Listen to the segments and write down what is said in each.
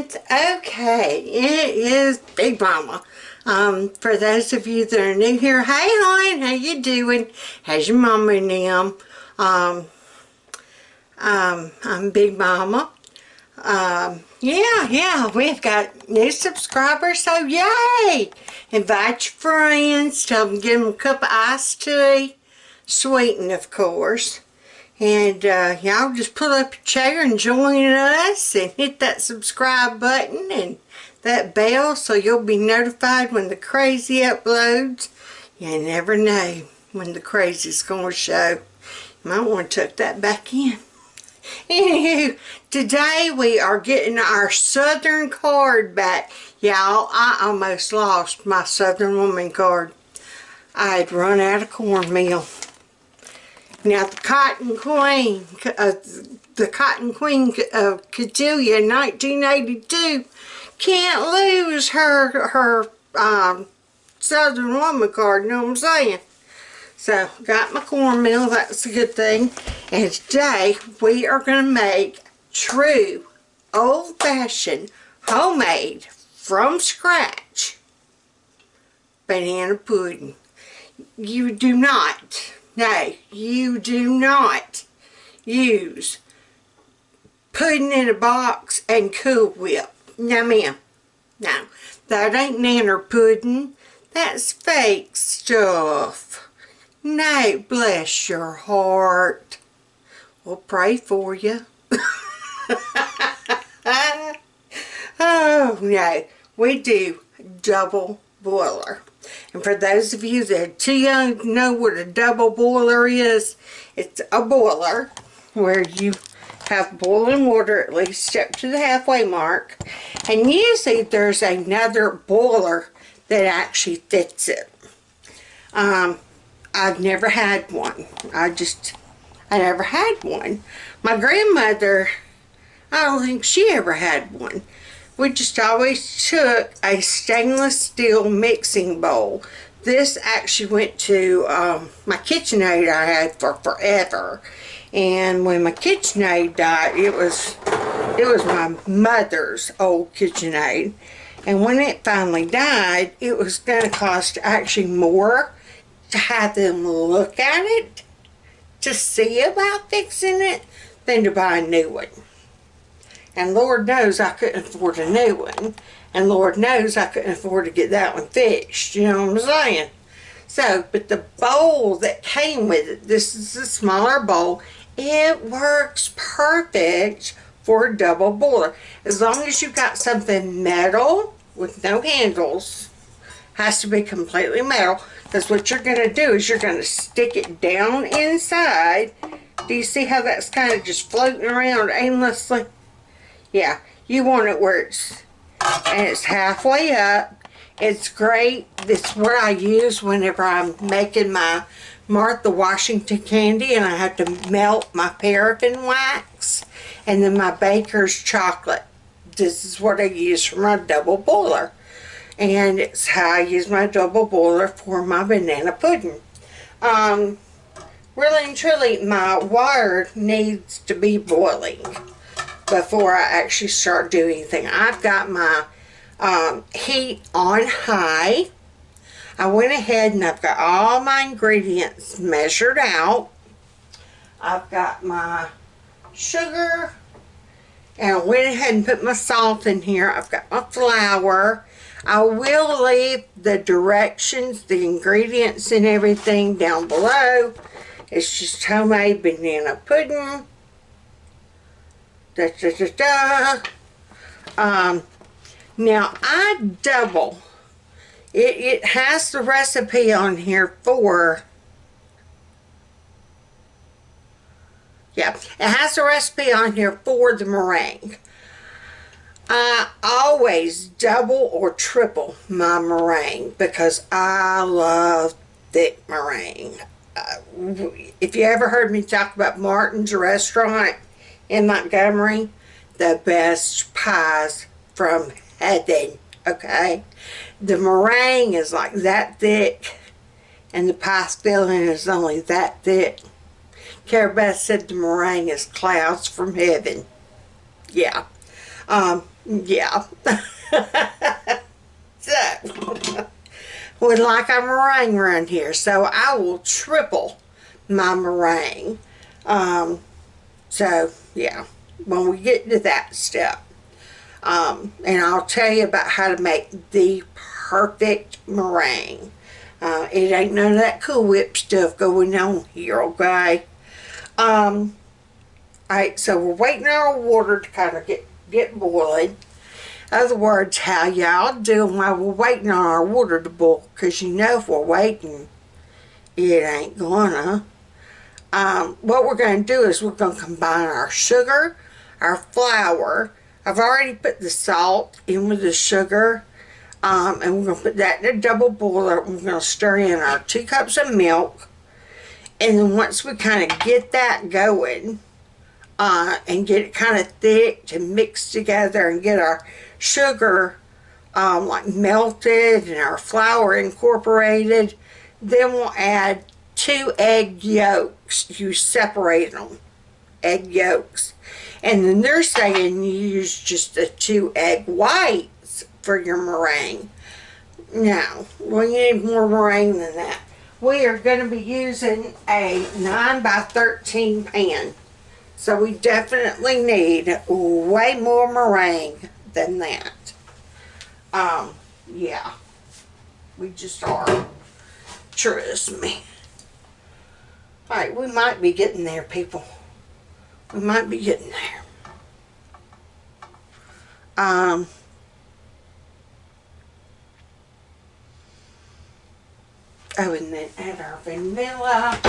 friends. Okay, it is Big Mama. For those of you that are new here, hey hon, how you doing? How's your mama and them? I'm Big Mama. Yeah, we've got new subscribers, so yay! Invite your friends, tell them, give them a cup of iced tea, sweetened of course. And y'all just pull up your chair and join us and hit that subscribe button and that bell so you'll be notified when the crazy uploads. You never know when the crazy's going to show. You might want to tuck that back in. Anywho, today we are getting our Southern card back. Y'all, I almost lost my Southern Woman card. I had run out of cornmeal. Now the Cotton Queen of Cotillia 1982 can't lose her Southern Woman card, you know what I'm saying? So, got my cornmeal, that's a good thing. And today, we are going to make true, old-fashioned, homemade, from scratch, banana pudding. You do not, no, you do not use pudding in a box and Cool Whip. No, ma'am. No, that ain't Nanner Pudd'n. That's fake stuff. No, bless your heart. We'll pray for you. Oh, no. We do double boiler. And for those of you that are too young to know what a double boiler is, it's a boiler where you have boiling water at least up to the halfway mark. And usually there's another boiler that actually fits it. I've never had one. I never had one. My grandmother, I don't think she ever had one. We just always took a stainless steel mixing bowl. This actually went to my KitchenAid I had for forever. And when my KitchenAid died, it was my mother's old KitchenAid. And when it finally died, it was going to cost actually more to have them look at it, to see about fixing it, than to buy a new one. And Lord knows I couldn't afford a new one. And Lord knows I couldn't afford to get that one fixed. You know what I'm saying? So, but the bowl that came with it, this is a smaller bowl, it works perfect for a double boiler. As long as you've got something metal with no handles, has to be completely metal, because what you're going to do is you're going to stick it down inside. Do you see how that's kind of just floating around aimlessly? Yeah, you want it where it's halfway up. It's great. This is what I use whenever I'm making my Martha Washington candy and I have to melt my paraffin wax and then my baker's chocolate. This is what I use for my double boiler. And it's how I use my double boiler for my banana pudding. Really and truly, my water needs to be boiling before I actually start doing anything. I've got my heat on high. I went ahead and I've got all my ingredients measured out. I've got my sugar, and I went ahead and put my salt in here. I've got my flour. I will leave the directions, the ingredients and everything down below. It's just homemade banana pudding. Now I double. It has the recipe on here for, yeah, it has the recipe on here for the meringue. I always double or triple my meringue because I love thick meringue. If you ever heard me talk about Martin's restaurant in Montgomery, the best pies from heaven, okay? The meringue is like that thick and the pie filling is only that thick. Carol Beth said the meringue is clouds from heaven. Yeah. Yeah. So, we like our meringue around here, so I will triple my meringue. So, yeah, when we get to that step. And I'll tell you about how to make the perfect meringue. It ain't none of that Cool Whip stuff going on here, okay? Alright, so we're waiting on our water to kind of get boiling. In other words, how y'all doing while we're waiting on our water to boil? Because you know if we're waiting, it ain't gonna. What we're going to do is we're going to combine our sugar, our flour. I've already put the salt in with the sugar. And we're going to put that in a double boiler. And we're going to stir in our 2 cups of milk. And then once we kind of get that going, and get it kind of thick to mix together and get our sugar like melted and our flour incorporated, then we'll add 2 egg yolks. You separate them, egg yolks. And then they're saying you use just the 2 egg whites for your meringue. No, we need more meringue than that. We are going to be using a 9 by 13 pan. So we definitely need way more meringue than that. Yeah. We just are. Trust me. Alright, we might be getting there, people. We might be getting there. Oh, and then add our vanilla.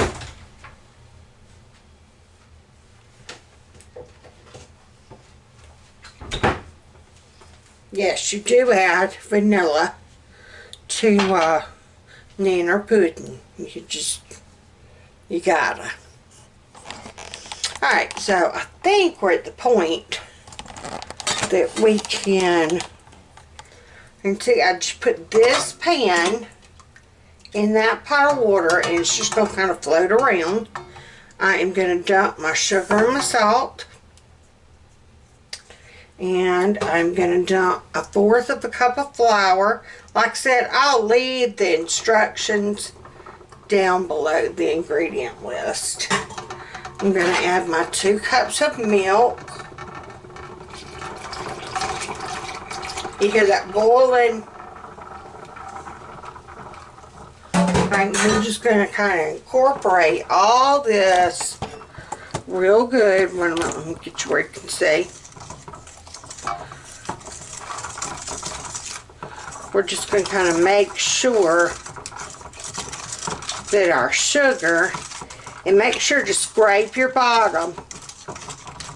Yes, you do add vanilla to Nanner Pudd'n. You gotta. Alright, so I think we're at the point that we can, and see, I just put this pan in that pot of water and it's just going to kind of float around. I am going to dump my sugar and my salt. And I'm going to dump 1/4 of a cup of flour. Like I said, I'll leave the instructions down below the ingredient list. I'm going to add my 2 cups of milk. You hear that boiling? Right, we're just going to kind of incorporate all this real good. Wait a minute, let me get you where you can see. We're just going to kind of make sure that our sugar, and make sure to scrape your bottom.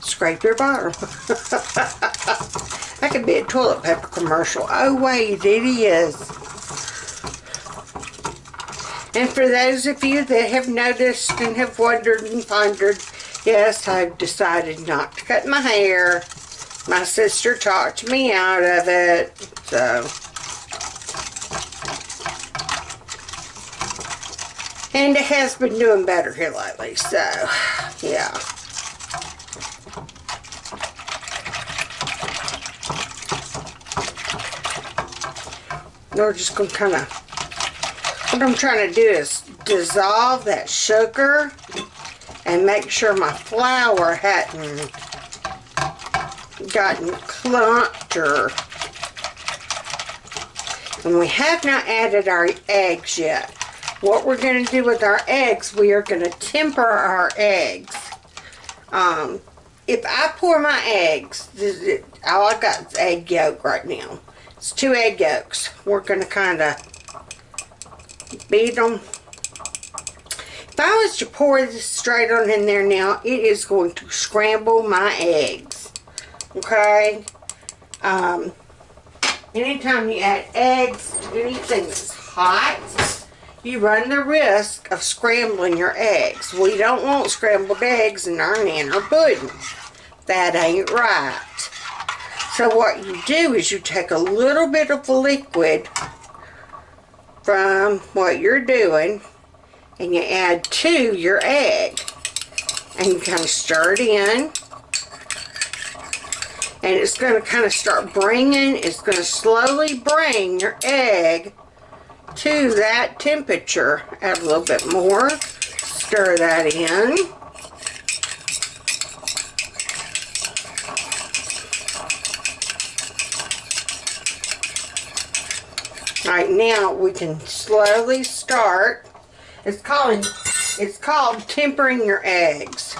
Scrape your bottom. That could be a toilet paper commercial. Oh wait, it is. And for those of you that have noticed and have wondered and pondered, yes, I've decided not to cut my hair. My sister talked me out of it, so. And it has been doing better here lately, so, yeah. We're just going to kind of, what I'm trying to do is dissolve that sugar and make sure my flour hadn't gotten clumped or, and we have not added our eggs yet. What we're going to do with our eggs, we are going to temper our eggs. If I pour my eggs, all I got is egg yolk right now. It's 2 egg yolks. We're going to kind of beat them. If I was to pour this straight on in there now, it is going to scramble my eggs. Okay? Anytime you add eggs to anything that's hot, you run the risk of scrambling your eggs. We don't want scrambled eggs in our Nanner Pudd'n. That ain't right. So what you do is you take a little bit of liquid from what you're doing and you add to your egg. And you kind of stir it in. And it's going to kind of start bringing, it's going to slowly bring your egg to that temperature. Add a little bit more. Stir that in. Alright, now we can slowly start. It's called tempering your eggs.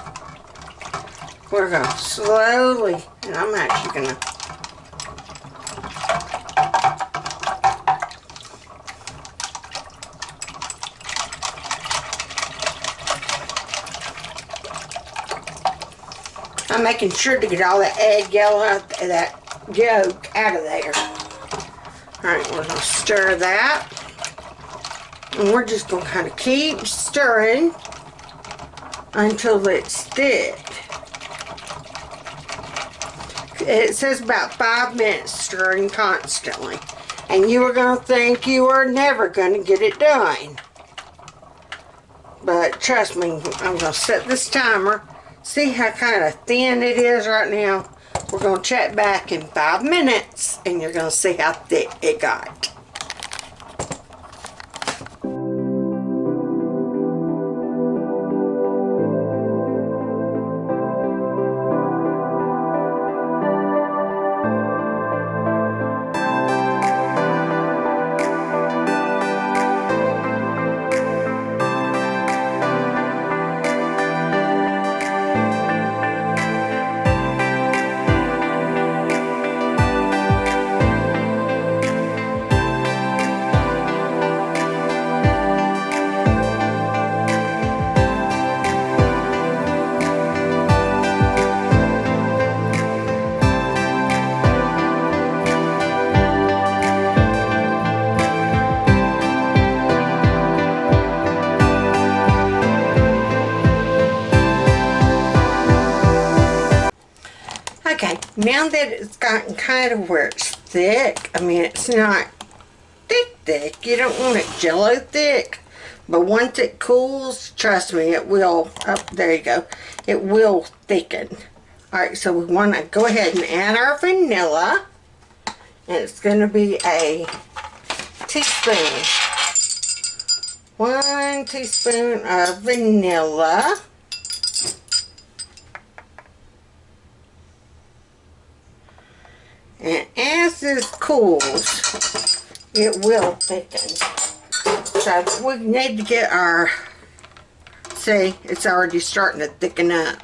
We're going to slowly, and I'm actually going to I'm making sure to get all the egg yellow, that yolk out of there. Alright, we're going to stir that. And we're just going to kind of keep stirring until it's thick. It says about 5 minutes stirring constantly. And you are going to think you are never going to get it done. But trust me, I'm going to set this timer. See how kind of thin it is right now? We're going to check back in 5 minutes and you're going to see how thick it got. Okay, now that it's gotten kind of where it's thick, I mean it's not thick, you don't want it jello thick, but once it cools, trust me, it will, oh, there you go, it will thicken. Alright, so we want to go ahead and add our vanilla, and it's going to be a teaspoon. 1 teaspoon of vanilla. And as this cools, it will thicken. So we need to get our, see, it's already starting to thicken up.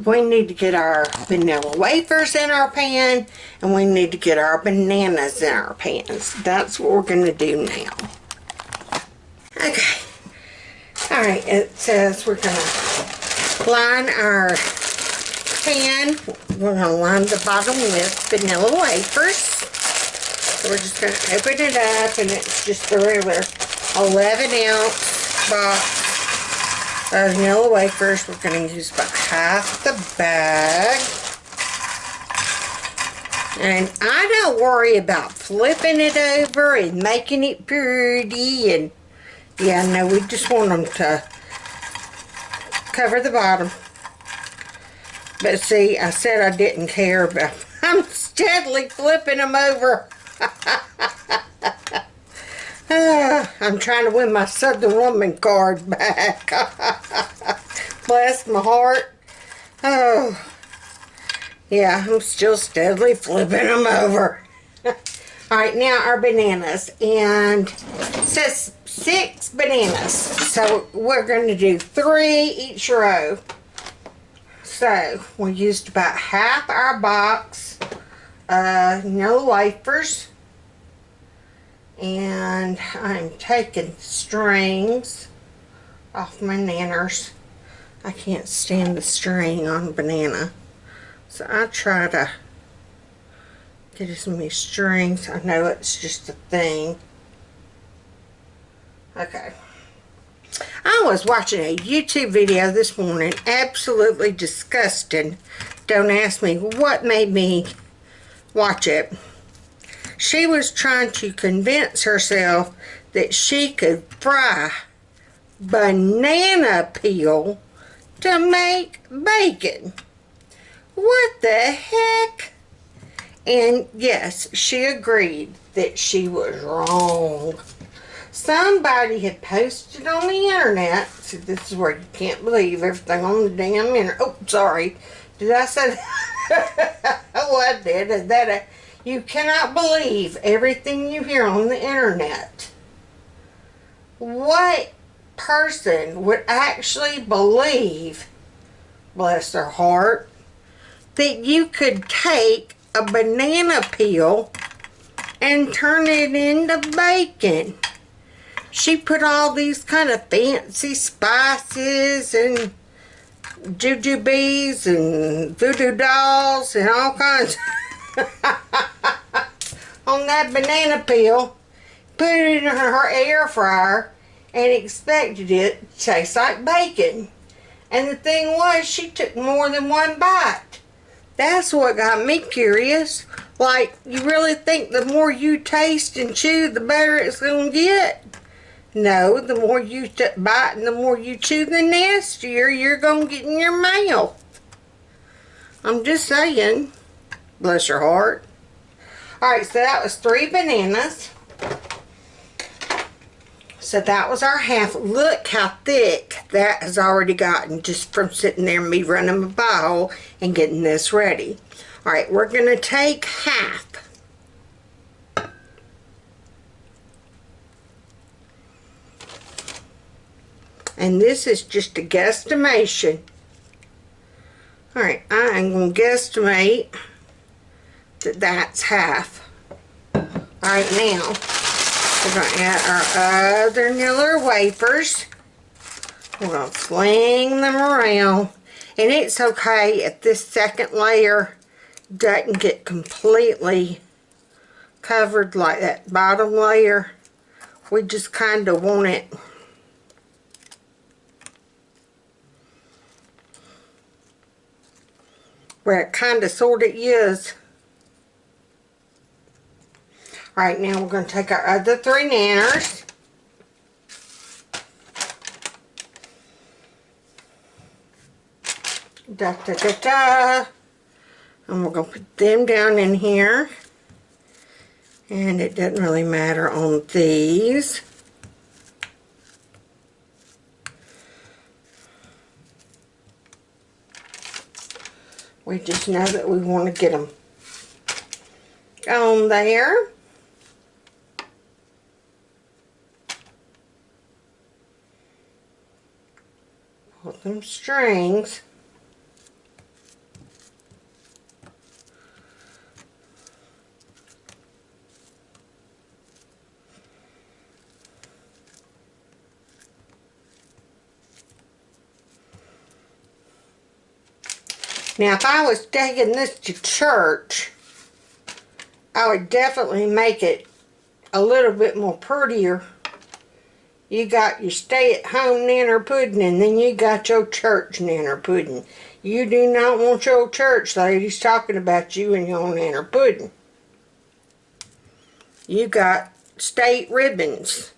We need to get our vanilla wafers in our pan, and we need to get our bananas in our pans. That's what we're going to do now. Okay. Alright, it says we're going to line our pan. We're going to line the bottom with vanilla wafers. So we're just going to open it up, and it's just a regular 11-ounce box of vanilla wafers. We're going to use about half the bag. And I don't worry about flipping it over and making it pretty. And yeah, no, we just want them to cover the bottom. But see, I said I didn't care, but I'm steadily flipping them over. I'm trying to win my Southern Woman card back. Bless my heart. Oh, yeah, I'm still steadily flipping them over. Alright, now our bananas. And it says 6 bananas. So we're going to do 3 each row. So we used about half our box of vanilla wafers. And I'm taking strings off my nanners. I can't stand the string on a banana. So I try to get as many strings. I know it's just a thing. Okay. I was watching a YouTube video this morning. Absolutely disgusting. Don't ask me what made me watch it. She was trying to convince herself that she could fry banana peel to make bacon. What the heck? And yes, she agreed that she was wrong. Somebody had posted on the internet. See, this is where you can't believe everything on the damn internet. Oh, sorry. Did I say that? Oh, I did. You cannot believe everything you hear on the internet. What person would actually believe, bless their heart, that you could take a banana peel and turn it into bacon? She put all these kind of fancy spices and jujubes and voodoo dolls and all kinds on that banana peel, put it in her air fryer, and expected it to taste like bacon. And the thing was, she took more than one bite. That's what got me curious. Like, you really think the more you taste and chew, the better it's going to get? No, the more you bite and the more you chew, the nastier you're going to get in your mouth. I'm just saying. Bless your heart. Alright, so that was 3 bananas. So that was our half. Look how thick that has already gotten just from sitting there and me running my bowl and getting this ready. Alright, we're going to take half. And this is just a guesstimation. Alright, I am going to guesstimate that that's half. Alright, now we're going to add our other Nanner wafers. We're going to fling them around. And it's okay if this second layer doesn't get completely covered like that bottom layer. We just kind of want it where it kind of sort of is. Alright, now we're going to take our other 3 nanners. Da da da da. And we're going to put them down in here. And it doesn't really matter on these. We just know that we want to get them on there. Pull them strings. Now, if I was taking this to church, I would definitely make it a little bit more prettier. You got your stay-at-home Nanner Pudd'n, and then you got your church Nanner Pudd'n. You do not want your church ladies talking about you and your Nanner Pudd'n. You got state ribbons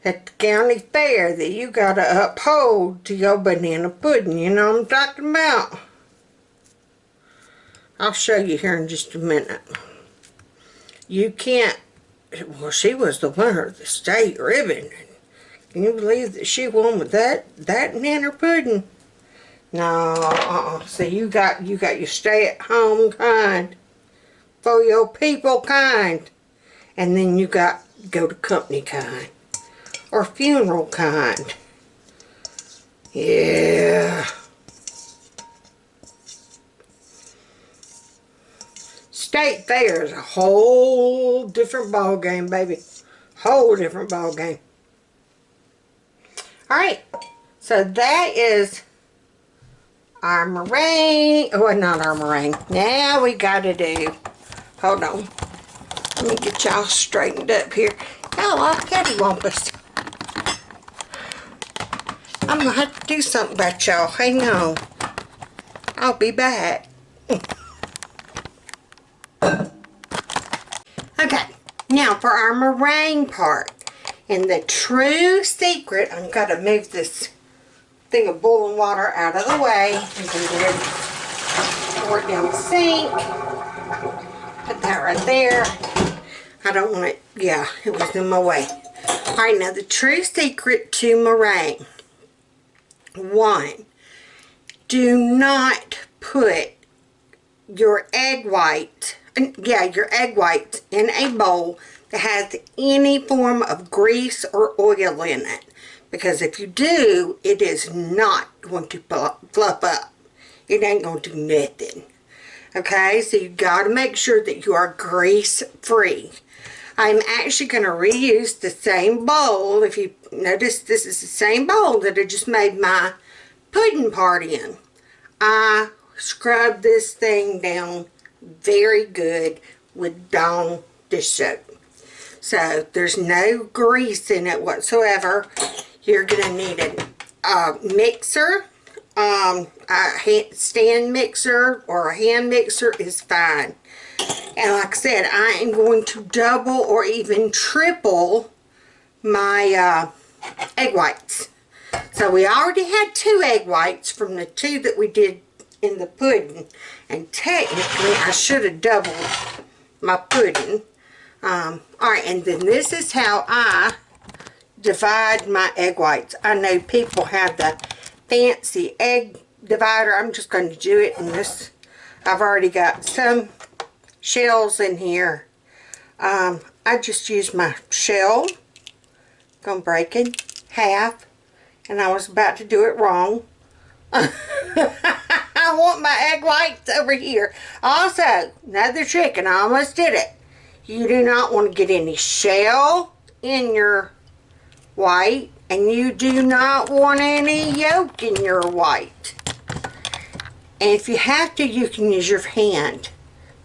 at the county fair that you got to uphold to your banana pudding. You know what I'm talking about? I'll show you here in just a minute. You can't, well, she was the winner of the state ribbon. Can you believe that she won with that Nanner Pudd'n? No, see, you got your stay-at-home kind, for your people kind, and then you got go to company kind, or funeral kind. Yeah. State fair is a whole different ball game, baby. Whole different ball game. Alright, so that is our meringue. Oh, not our meringue. Now we gotta do, hold on. Let me get y'all straightened up here. Y'all are cattywampus. I'm gonna have to do something about y'all. Hang on. I'll be back. Okay, now for our meringue part. And the true secret, I'm going to move this thing of boiling water out of the way. I'm going to go ahead and pour it down the sink. Put that right there. I don't want it, yeah, it was in my way. Alright, now the true secret to meringue. 1, do not put your egg white, your egg whites in a bowl that has any form of grease or oil in it. Because if you do, it is not going to fluff up. It ain't going to do nothing. Okay, so you got to make sure that you are grease free. I'm actually going to reuse the same bowl. If you notice, this is the same bowl that I just made my pudding part in. I scrubbed this thing down very good with Dawn dish soap. So there's no grease in it whatsoever. You're going to need a mixer. A stand mixer or a hand mixer is fine. And like I said, I am going to double or even triple my egg whites. So we already had 2 egg whites from the 2 that we did in the pudding. And technically, I should have doubled my pudding. Alright, and then this is how I divide my egg whites. I know people have the fancy egg divider. I'm just going to do it in this. I've already got some shells in here. I just used my shell. Gonna break it half. And I was about to do it wrong. I want my egg whites over here. Also, another trick, and I almost did it. You do not want to get any shell in your white, and you do not want any yolk in your white. And if you have to, you can use your hand.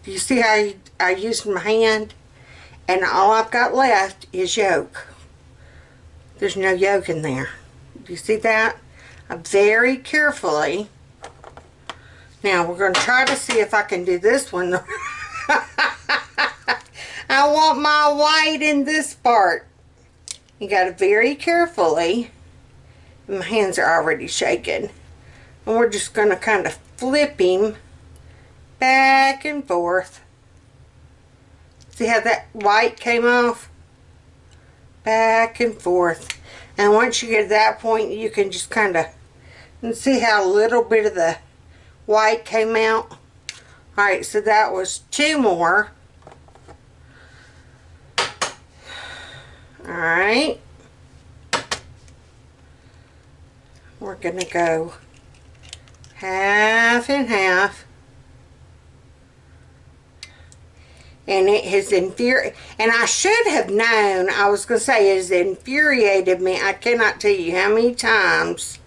Do you see how I used my hand? And all I've got left is yolk. There's no yolk in there. Do you see that? Very carefully. Now we're going to try to see if I can do this one. I want my white in this part. You got to very carefully. My hands are already shaking. And we're just going to kind of flip him back and forth. See how that white came off? Back and forth. And once you get to that point, you can just kind of see how a little bit of the white came out. Alright, so that was 2 more. Alright. We're going to go half and half. And it has infuriated, and I should have known, I was going to say, it has infuriated me. I cannot tell you how many times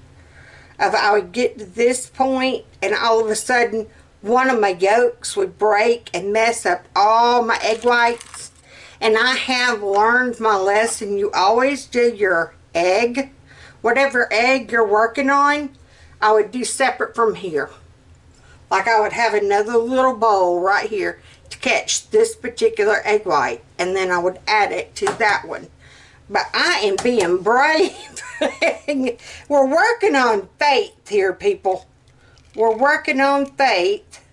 I would get to this point, and all of a sudden, one of my yolks would break and mess up all my egg whites. And I have learned my lesson. You always do your egg, whatever egg you're working on, I would do separate from here. Like I would have another little bowl right here to catch this particular egg white, and then I would add it to that one. But I am being brave. We're working on faith here, people. We're working on faith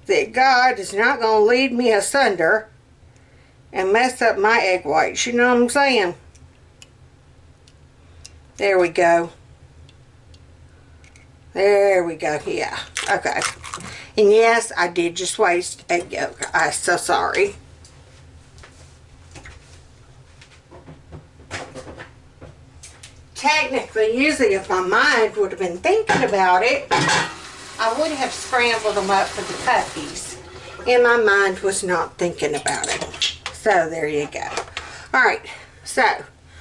that God is not going to lead me asunder and mess up my egg whites. You know what I'm saying? There we go. There we go. Yeah. Okay. And yes, I did just waste egg yolk. I'm so sorry. Technically, usually if my mind would have been thinking about it, I would have scrambled them up for the puppies. And my mind was not thinking about it. So there you go. Alright, so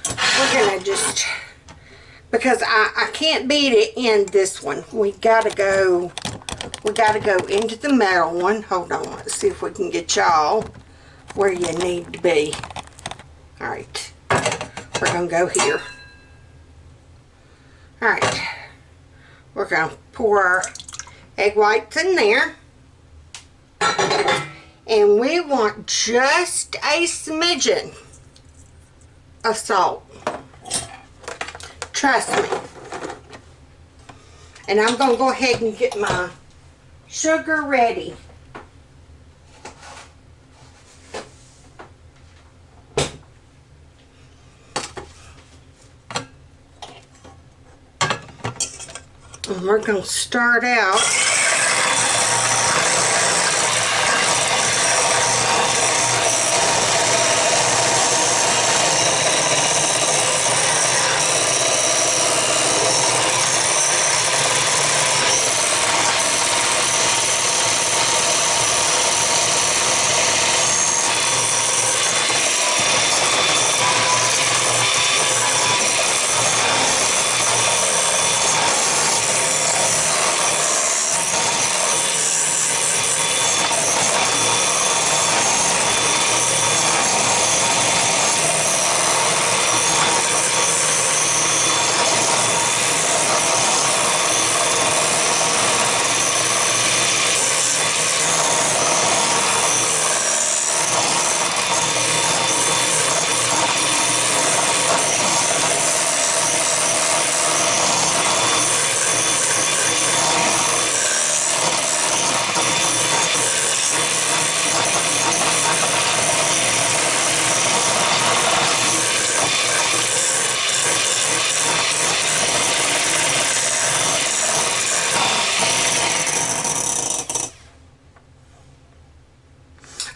we're going to just, because I can't beat it in this one. We got to go into the metal one. Hold on, let's see if we can get y'all where you need to be. Alright, we're going to go here. Alright, we're going to pour our egg whites in there. And we want just a smidgen of salt. Trust me. And I'm going to go ahead and get my sugar ready. And we're going to start out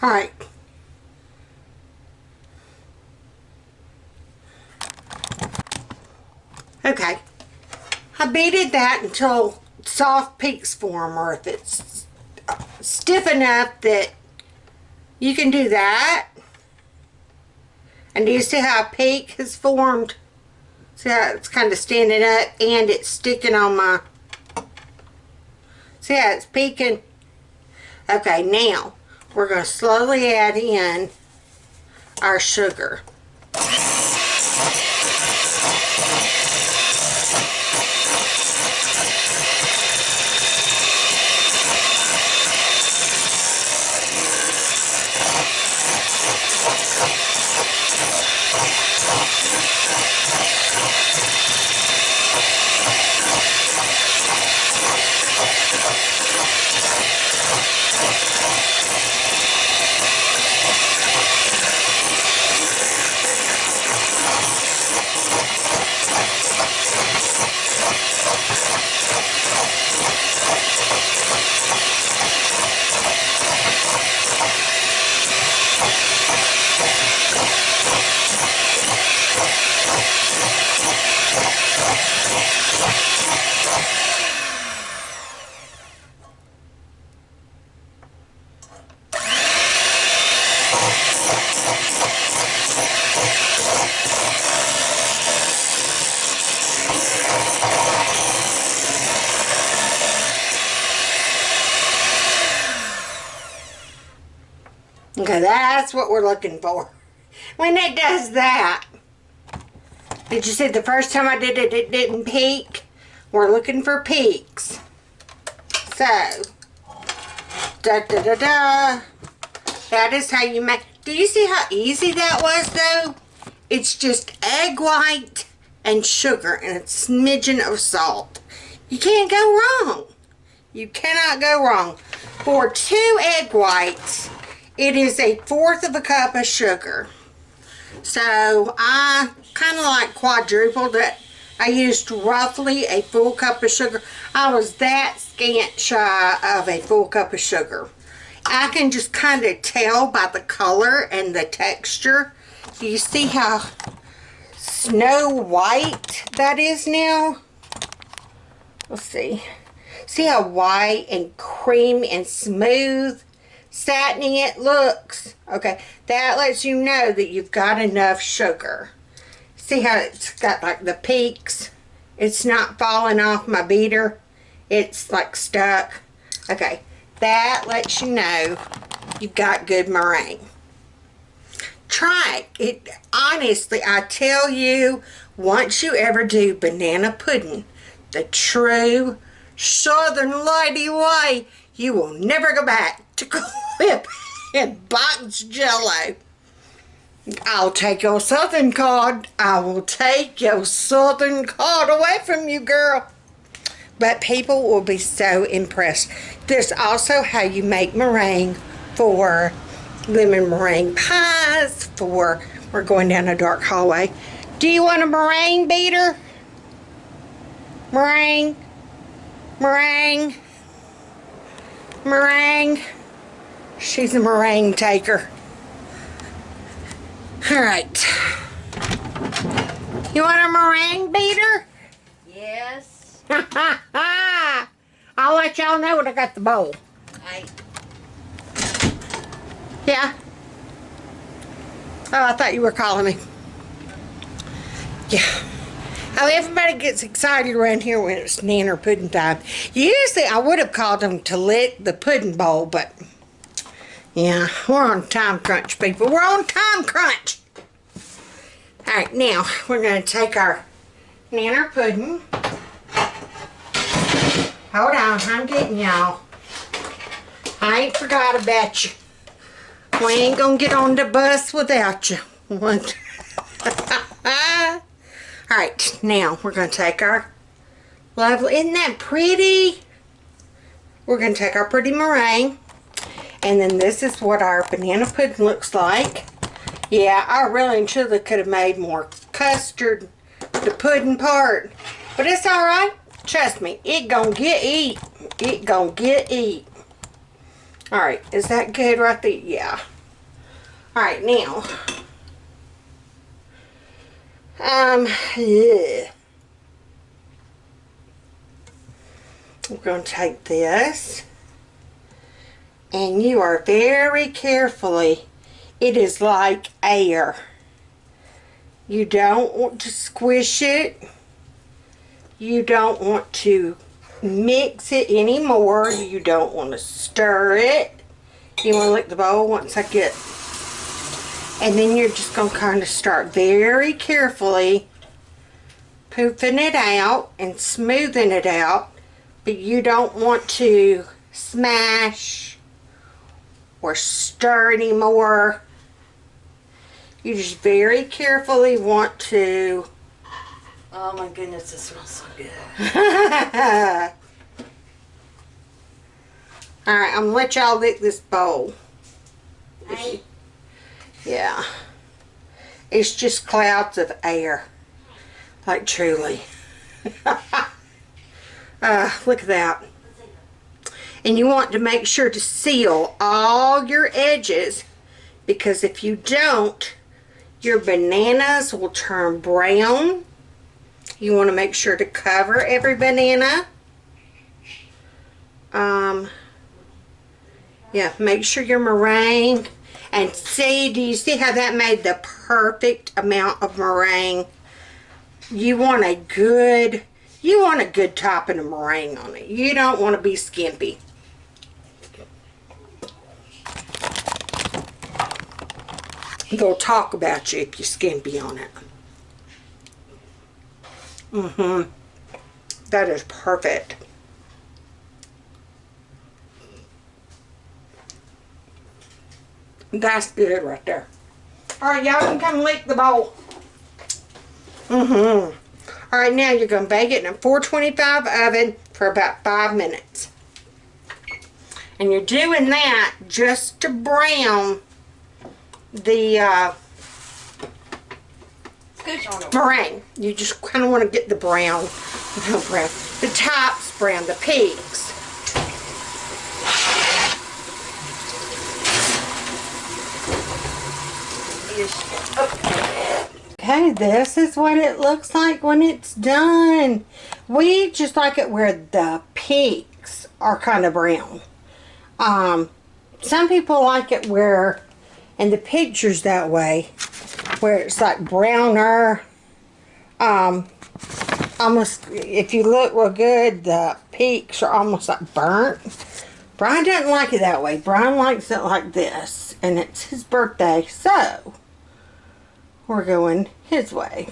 All right. Okay. I beated that until soft peaks form, or if it's stiff enough that you can do that. And do you see how a peak has formed? See how it's kind of standing up and it's sticking on my... See how it's peaking? Okay, now we're going to slowly add in our sugar. Okay, that's what we're looking for. When it does that, did you see the first time I did it, it didn't peak? We're looking for peaks. So, da-da-da-da. That is how you make... Do you see how easy that was, though? It's just egg white and sugar and a smidgen of salt. You can't go wrong. You cannot go wrong. For 2 egg whites, it is 1/4 of a cup of sugar. So I kind of like quadrupled it. I used roughly a full cup of sugar. I was that scant shy of a full cup of sugar. I can just kind of tell by the color and the texture. Do you see how snow white that is now? Let's see. See how white and cream and smooth, satiny it looks? Okay, that lets you know that you've got enough sugar. See how it's got like the peaks? It's not falling off my beater. It's like stuck. Okay, that lets you know you've got good meringue. Try it. Honestly, I tell you, once you ever do banana pudding, the true Southern lady way, you will never go back to whip and box Jello. I'll take your Southern card. I will take your Southern card away from you, girl. but people will be so impressed. There's also how you make meringue for lemon meringue pies, for, we're going down a dark hallway. Do you want a meringue beater? Meringue, meringue, meringue. She's a meringue taker. All right. You want a meringue beater? Yes. I'll let y'all know when I got the bowl. Hey. Yeah? Oh, I thought you were calling me. Yeah. Oh, everybody gets excited around here when it's Nanner Pudd'n time. Usually I would have called them to lick the pudding bowl, but yeah, we're on time crunch, people. We're on time crunch. All right, now we're going to take our Nanner Pudd'n. Hold on, I'm getting y'all. I ain't forgot about you. We ain't going to get on the bus without you. Alright, now we're going to take our lovely, isn't that pretty? We're going to take our pretty meringue. And then this is what our banana pudding looks like. Yeah, I really and truly could have made more custard, the pudding part. But it's alright. Trust me, it gonna get eat. It gonna get eat. Alright, is that good right there? Yeah. Alright, now. Yeah. We're going to take this, and you are very carefully, it is like air. You don't want to squish it. You don't want to mix it anymore. You don't want to stir it. You want to lick the bowl once I get. And then you're just going to kind of start very carefully poofing it out and smoothing it out. But you don't want to smash or stir anymore. You just very carefully want to. Oh my goodness, this smells so good. Alright, I'm going to let y'all lick this bowl. Right. Yeah. It's just clouds of air. Like truly. Look at that. And you want to make sure to seal all your edges, because if you don't, your bananas will turn brown. You want to make sure to cover every banana. Yeah, make sure your meringue. And see, do you see how that made the perfect amount of meringue? You want a good topping of meringue on it. You don't want to be skimpy. They'll talk about you if you're skimpy on it. That is perfect. That's good right there. Alright, y'all can come lick the bowl. Alright, now you're going to bake it in a 425 oven for about 5 minutes. And you're doing that just to brown the meringue. You just kind of want to get the brown, the tops brown, the peaks. Okay, this is what it looks like when it's done. We just like it where the peaks are kind of brown. Some people like it where, and the picture's that way, where it's like browner. Almost, if you look real good, the peaks are almost like burnt. Brian doesn't like it that way. Brian likes it like this, and it's his birthday, so we're going his way.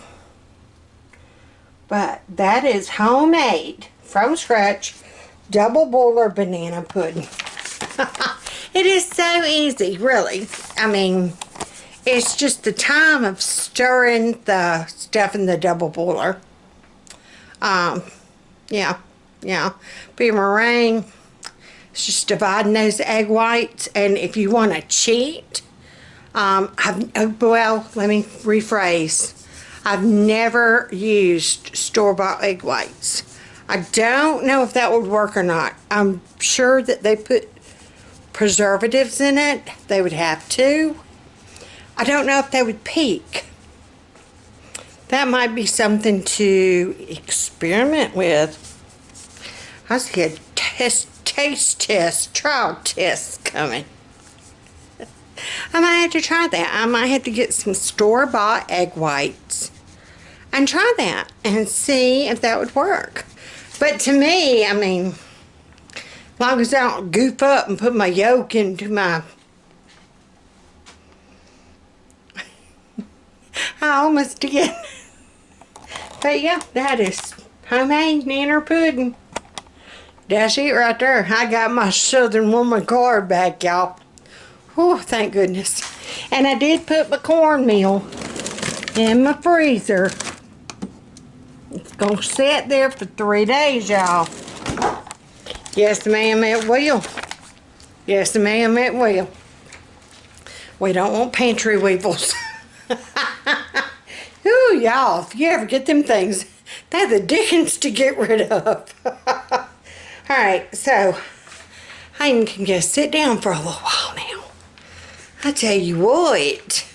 But that is homemade, from scratch, double boiler banana pudding. It is so easy, really. I mean, it's just the time of stirring the stuff in the double boiler. Yeah. Yeah, be meringue. It's just dividing those egg whites, and if you want to cheat, well, let me rephrase. I've never used store-bought egg whites. I don't know if that would work or not. I'm sure that they put preservatives in it. They would have to. I don't know if they would peak. That might be something to experiment with. I see a taste test, trial test coming. I might have to try that. I might have to get some store-bought egg whites and try that and see if that would work. But to me, I mean, as long as I don't goof up and put my yolk into my... I almost did. But yeah, that is homemade Nanner Pudd'n. That's it right there. I got my Southern Woman card back, y'all. Oh, thank goodness. And I did put my cornmeal in my freezer. It's going to sit there for 3 days, y'all. Yes, ma'am, it will. Yes, ma'am, it will. We don't want pantry weevils. Ooh, y'all, if you ever get them things, they're the dickens to get rid of. Alright, so I can just sit down for a little while now. I tell you what.